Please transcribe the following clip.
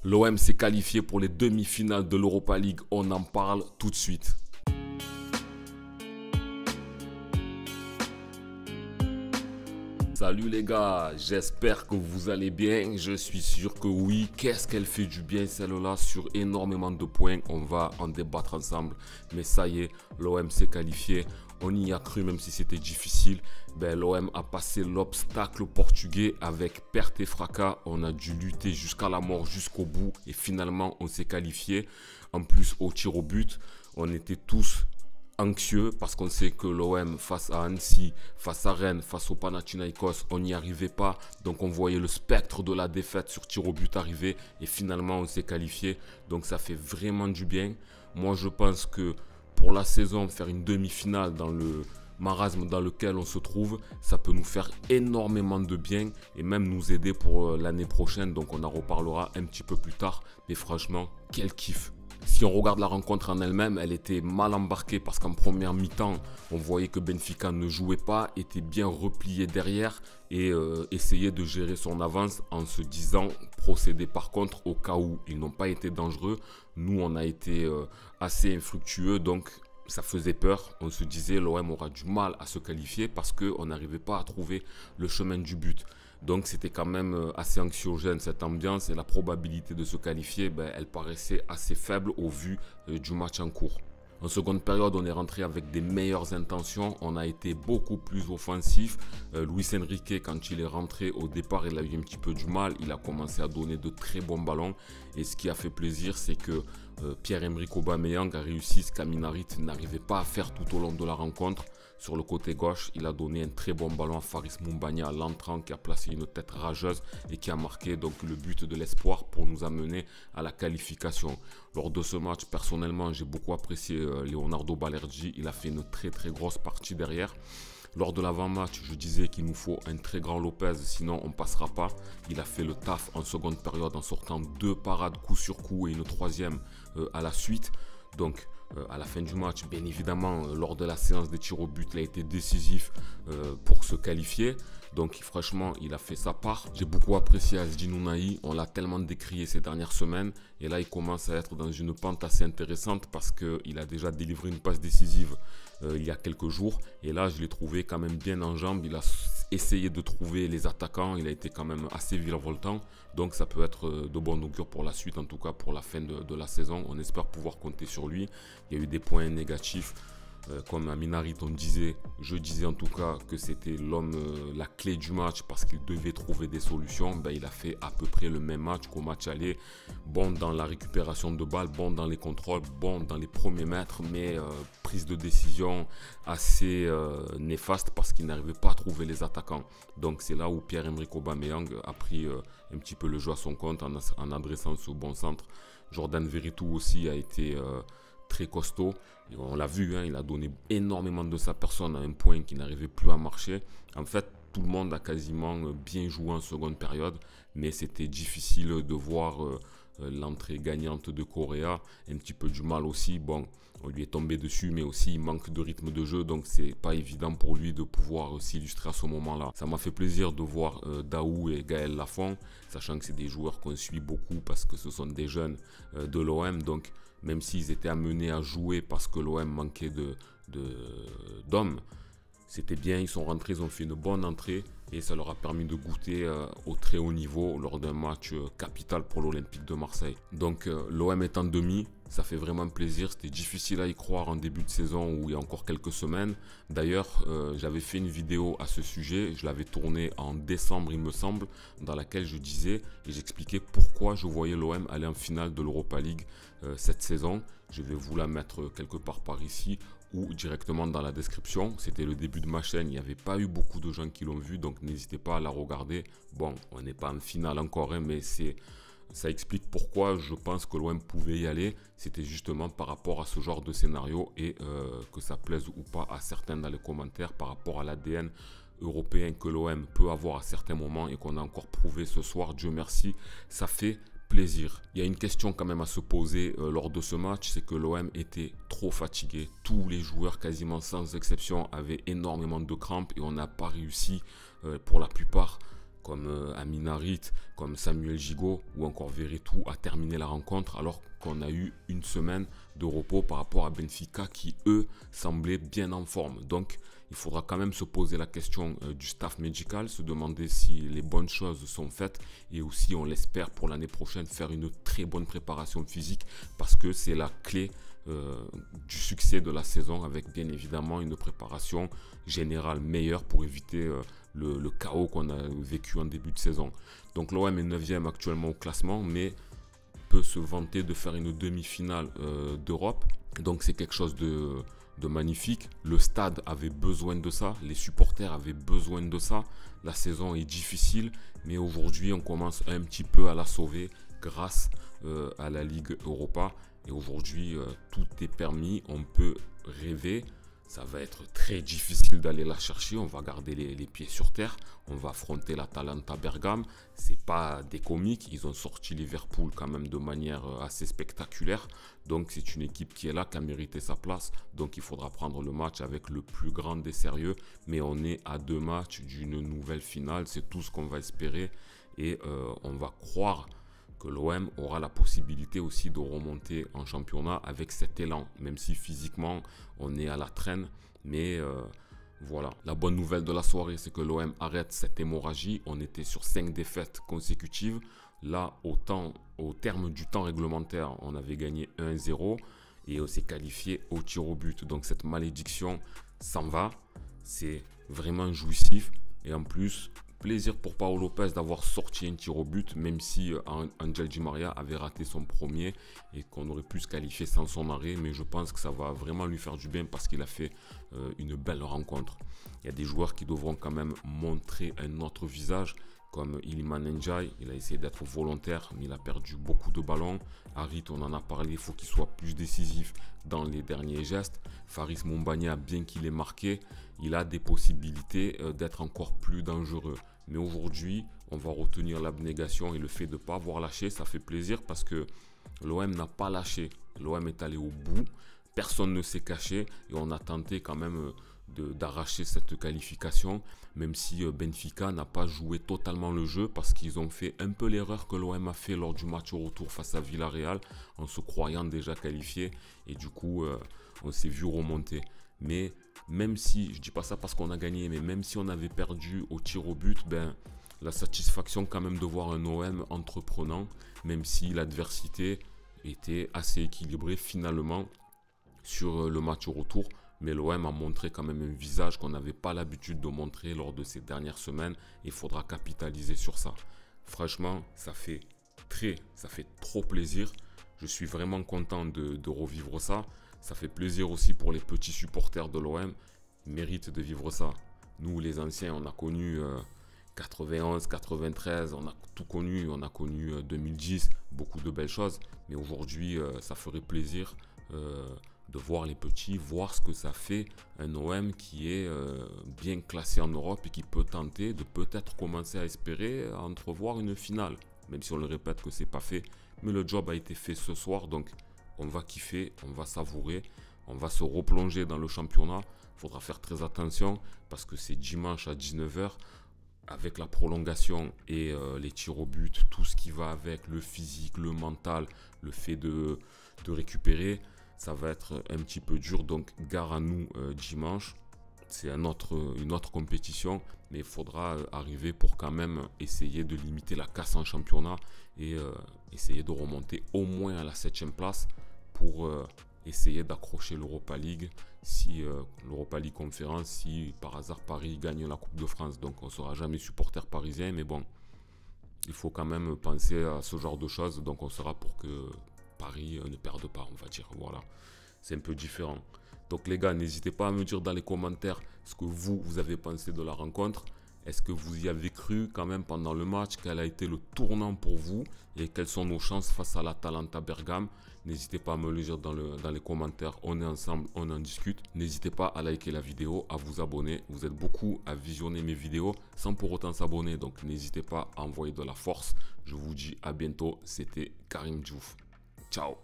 L'OM s'est qualifié pour les demi-finales de l'Europa League. On en parle tout de suite. Salut les gars, j'espère que vous allez bien. Je suis sûr que oui. Qu'est-ce qu'elle fait du bien celle-là sur énormément de points. On va en débattre ensemble. Mais ça y est, l'OM s'est qualifié. On y a cru même si c'était difficile. L'OM a passé l'obstacle portugais avec perte et fracas. On a dû lutter jusqu'à la mort, jusqu'au bout. Et finalement, on s'est qualifié. En plus, au tir au but, on était tous anxieux parce qu'on sait que l'OM face à Annecy, face à Rennes, face au Panathinaikos, on n'y arrivait pas. Donc on voyait le spectre de la défaite sur tir au but arriver et finalement on s'est qualifié. Donc ça fait vraiment du bien. Moi je pense que pour la saison, faire une demi-finale dans le marasme dans lequel on se trouve, ça peut nous faire énormément de bien et même nous aider pour l'année prochaine. Donc on en reparlera un petit peu plus tard. Mais franchement, quel kiff! Si on regarde la rencontre en elle-même, elle était mal embarquée parce qu'en première mi-temps, on voyait que Benfica ne jouait pas, était bien replié derrière et essayait de gérer son avance en se disant procéder par contre au cas où ils n'ont pas été dangereux. Nous, on a été assez infructueux, donc ça faisait peur. On se disait l'OM aura du mal à se qualifier parce qu'on n'arrivait pas à trouver le chemin du but. Donc c'était quand même assez anxiogène cette ambiance et la probabilité de se qualifier, elle paraissait assez faible au vu du match en cours. En seconde période, on est rentré avec des meilleures intentions, on a été beaucoup plus offensif. Luis Enrique, quand il est rentré au départ, il a eu un petit peu du mal, il a commencé à donner de très bons ballons. Et ce qui a fait plaisir, c'est que Pierre-Emerick Aubameyang a réussi ce qu'Aminarit n'arrivait pas à faire tout au long de la rencontre. Sur le côté gauche, il a donné un très bon ballon à Faris Moumbagna à l'entrant qui a placé une tête rageuse et qui a marqué donc le but de l'espoir pour nous amener à la qualification. Lors de ce match, personnellement, j'ai beaucoup apprécié Leonardo Balerdi. Il a fait une très grosse partie derrière. Lors de l'avant-match, je disais qu'il nous faut un très grand Lopez, sinon on ne passera pas. Il a fait le taf en seconde période en sortant 2 parades coup sur coup et une troisième à la suite. Donc à la fin du match, bien évidemment, lors de la séance des tirs au but, il a été décisif pour se qualifier. Donc franchement, il a fait sa part. J'ai beaucoup apprécié Azzedine Ounahi. On l'a tellement décrié ces dernières semaines. Et là, il commence à être dans une pente assez intéressante parce qu'il a déjà délivré une passe décisive il y a quelques jours. Et là, je l'ai trouvé quand même bien en jambes. Il a essayé de trouver les attaquants. Il a été quand même assez virevoltant. Donc ça peut être de bon augure pour la suite, en tout cas pour la fin de la saison. On espère pouvoir compter sur lui. Il y a eu des points négatifs. Comme Aminarit, je disais en tout cas que c'était l'homme, la clé du match parce qu'il devait trouver des solutions. Il a fait à peu près le même match qu'au match aller. Bon dans la récupération de balles, bon dans les contrôles, bon dans les premiers mètres, mais prise de décision assez néfaste parce qu'il n'arrivait pas à trouver les attaquants. Donc c'est là où Pierre-Emerick Aubameyang a pris un petit peu le jeu à son compte en adressant ce bon centre. Jordan Veretout aussi a été très costaud. Et on l'a vu, il a donné énormément de sa personne à un point qui n'arrivait plus à marcher. En fait, tout le monde a quasiment bien joué en seconde période, mais c'était difficile de voir l'entrée gagnante de Correa. Un petit peu du mal aussi. Bon, on lui est tombé dessus, mais aussi il manque de rythme de jeu, donc c'est pas évident pour lui de pouvoir s'illustrer à ce moment-là. Ça m'a fait plaisir de voir Daou et Gaël Lafont, sachant que c'est des joueurs qu'on suit beaucoup parce que ce sont des jeunes de l'OM, donc même s'ils étaient amenés à jouer parce que l'OM manquait d'hommes, c'était bien, ils sont rentrés, ils ont fait une bonne entrée et ça leur a permis de goûter au très haut niveau lors d'un match capital pour l'Olympique de Marseille. Donc l'OM est en demi, ça fait vraiment plaisir, c'était difficile à y croire en début de saison ou il y a encore quelques semaines. D'ailleurs, j'avais fait une vidéo à ce sujet, je l'avais tournée en décembre il me semble, dans laquelle je disais et j'expliquais pourquoi je voyais l'OM aller en finale de l'Europa League cette saison. Je vais vous la mettre quelque part par ici ou directement dans la description. C'était le début de ma chaîne, il n'y avait pas eu beaucoup de gens qui l'ont vu, donc n'hésitez pas à la regarder. Bon, on n'est pas en finale encore, mais ça explique pourquoi je pense que l'OM pouvait y aller. C'était justement par rapport à ce genre de scénario et que ça plaise ou pas à certains dans les commentaires par rapport à l'ADN européen que l'OM peut avoir à certains moments et qu'on a encore prouvé ce soir, Dieu merci, ça fait plaisir. Il y a une question quand même à se poser lors de ce match, c'est que l'OM était trop fatigué. Tous les joueurs, quasiment sans exception, avaient énormément de crampes et on n'a pas réussi pour la plupart, comme Amin Harit, comme Samuel Gigot ou encore Verretou a terminé la rencontre alors qu'on a eu une semaine de repos par rapport à Benfica qui eux semblaient bien en forme. Donc il faudra quand même se poser la question du staff médical, se demander si les bonnes choses sont faites et aussi on l'espère pour l'année prochaine faire une très bonne préparation physique parce que c'est la clé du succès de la saison avec bien évidemment une préparation générale meilleure pour éviter le chaos qu'on a vécu en début de saison. Donc l'OM est 9e actuellement au classement mais peut se vanter de faire une demi-finale d'Europe. Donc c'est quelque chose de magnifique. Le stade avait besoin de ça, les supporters avaient besoin de ça. La saison est difficile, mais aujourd'hui on commence un petit peu à la sauver grâce à la Ligue Europa. Et aujourd'hui tout est permis, on peut rêver. Ça va être très difficile d'aller la chercher. On va garder les pieds sur terre. On va affronter l'Atalanta Bergame. C'est pas des comiques. Ils ont sorti Liverpool quand même de manière assez spectaculaire. Donc c'est une équipe qui est là, qui a mérité sa place. Donc il faudra prendre le match avec le plus grand des sérieux. Mais on est à 2 matchs d'une nouvelle finale. C'est tout ce qu'on va espérer. Et on va croire que l'OM aura la possibilité aussi de remonter en championnat avec cet élan, même si physiquement on est à la traîne. Mais voilà, la bonne nouvelle de la soirée, c'est que l'OM arrête cette hémorragie. On était sur 5 défaites consécutives. Là, au terme du temps réglementaire, on avait gagné 1-0 et on s'est qualifié au tir au but. Donc cette malédiction s'en va. C'est vraiment jouissif. Et en plus, plaisir pour Paolo Lopez d'avoir sorti un tir au but, même si Angel Di Maria avait raté son premier et qu'on aurait pu se qualifier sans son arrêt. Mais je pense que ça va vraiment lui faire du bien parce qu'il a fait une belle rencontre. Il y a des joueurs qui devront quand même montrer un autre visage, comme Iliman Ndiaye. Il a essayé d'être volontaire, mais il a perdu beaucoup de ballons. Harit, on en a parlé, il faut qu'il soit plus décisif dans les derniers gestes. Faris Moumbagna, bien qu'il ait marqué, il a des possibilités d'être encore plus dangereux. Mais aujourd'hui, on va retenir l'abnégation et le fait de ne pas avoir lâché. Ça fait plaisir parce que l'OM n'a pas lâché. L'OM est allé au bout. Personne ne s'est caché et on a tenté quand même d'arracher cette qualification, même si Benfica n'a pas joué totalement le jeu parce qu'ils ont fait un peu l'erreur que l'OM a fait lors du match au retour face à Villarreal en se croyant déjà qualifié et du coup on s'est vu remonter. Mais même si, je dis pas ça parce qu'on a gagné, mais même si on avait perdu au tir au but, ben, la satisfaction quand même de voir un OM entreprenant, même si l'adversité était assez équilibrée finalement sur le match au retour. Mais l'OM a montré quand même un visage qu'on n'avait pas l'habitude de montrer lors de ces dernières semaines. Il faudra capitaliser sur ça. Franchement, ça fait trop plaisir. Je suis vraiment content de revivre ça. Ça fait plaisir aussi pour les petits supporters de l'OM. Ils méritent de vivre ça. Nous, les anciens, on a connu 91, 93, on a tout connu. On a connu 2010, beaucoup de belles choses. Mais aujourd'hui, ça ferait plaisir de voir les petits, voir ce que ça fait un OM qui est bien classé en Europe et qui peut tenter de peut-être commencer à espérer entrevoir une finale. Même si on le répète que c'est pas fait. Mais le job a été fait ce soir, donc on va kiffer, on va savourer, on va se replonger dans le championnat. Il faudra faire très attention parce que c'est dimanche à 19 h avec la prolongation et les tirs au but, tout ce qui va avec, le physique, le mental, le fait de récupérer. Ça va être un petit peu dur, donc gare à nous dimanche. C'est une autre compétition, mais il faudra arriver pour quand même essayer de limiter la casse en championnat et essayer de remonter au moins à la 7e place pour essayer d'accrocher l'Europa League, si l'Europa League conférence, si par hasard Paris gagne la Coupe de France. Donc on ne sera jamais supporter parisien, mais bon, il faut quand même penser à ce genre de choses. Donc on sera pour que Paris ne perde pas, on va dire. Voilà, c'est un peu différent. Donc les gars, n'hésitez pas à me dire dans les commentaires ce que vous avez pensé de la rencontre. Est-ce que vous y avez cru quand même pendant le match? Quel a été le tournant pour vous? Et quelles sont nos chances face à l'Atalanta Bergame? N'hésitez pas à me le dire dans les commentaires. On est ensemble, on en discute. N'hésitez pas à liker la vidéo, à vous abonner. Vous êtes beaucoup à visionner mes vidéos sans pour autant s'abonner. Donc n'hésitez pas à envoyer de la force. Je vous dis à bientôt. C'était Karim Diouf. Ciao.